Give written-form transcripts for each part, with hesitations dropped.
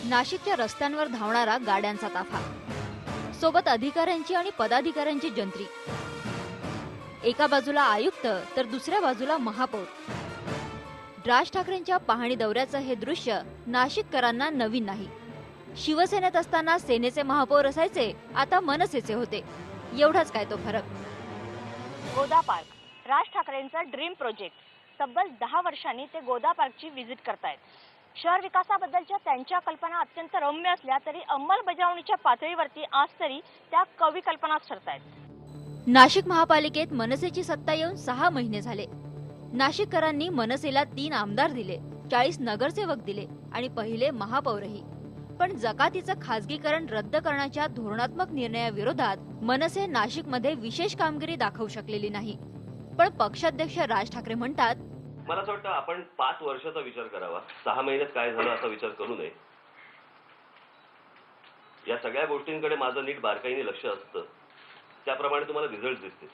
नाशिकच्या रस्त्यांवर धावणारा गाड्यांचा ताफा, सोबत अधिकाऱ्यांची आणि पदाधिकाऱ्यांची जंत्री. एका बाजूला आयुक्त तर दुसऱ्या बाजूला महापौर. राज ठाकरेंच्या पाहणी दौऱ्याचं हे दृश्य नाशिककरांना नवीन नाही. शिवसेनेत असताना सेनेचे महापौर असायचे, आता मनसेचे होते. एवढाच काय तो फरक. गोदा पार्क, राज ठाकरेंचं ड्रीम प्रोजेक्ट. तब्बल 10 वर्षांनी ते गोदा पार्कची व्हिजिट करतायत. शहर विकासाबद्दलच्या त्यांच्या कल्पना अत्यंत रम्य असल्या तरी अंमलबजावणीच्या पातळीवरती आज तरी त्या कवी कल्पनाच ठरतायत. नाशिक महापालिकेत मनसेची सत्ता येऊन 6 महिने झाले. नाशिककरांनी मनसेला 3 आमदार दिले, 40 नगरसेवक दिले आणि पहिले महापौरही. पण जकातीचं खासगीकरण रद्द करण्याच्या धोरणात्मक निर्णयाविरोधात मनसे नाशिकमध्ये विशेष कामगिरी दाखवू शकलेली नाही. पण पक्षाध्यक्ष राज ठाकरे म्हणतात, मला असं वाटतं आपण 5 वर्षाचा विचार करावा, 6 महिन्यात काय झालं असा विचार करू नये. या सगळ्या गोष्टींकडे माझं नीट बारकाईने लक्ष असतं, त्याप्रमाणे तुम्हाला रिझल्ट दिसतील.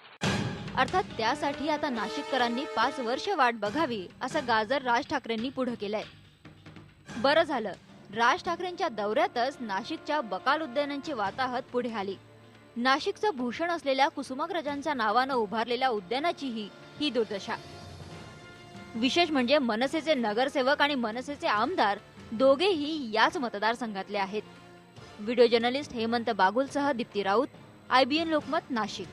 अर्थात त्यासाठी आता नाशिककरांनी 5 वर्ष वाट बघावी असं गाजर राज ठाकरेंनी पुढे केलंय. बरं झालं, राज ठाकरेंच्या दौऱ्यातच नाशिकच्या बकाल उद्यानांची वाताहत पुढे आली. नाशिकचं भूषण असलेल्या कुसुमाग्रजांच्या नावानं उभारलेल्या उद्यानाचीही ही दुर्दशा. विशेष म्हणजे मनसेचे नगरसेवक आणि मनसेचे आमदार दोघेही याच मतदारसंघातले आहेत. व्हिडिओ जर्नलिस्ट हेमंत बागुलसह दीप्ती राऊत, IBN लोकमत, नाशिक.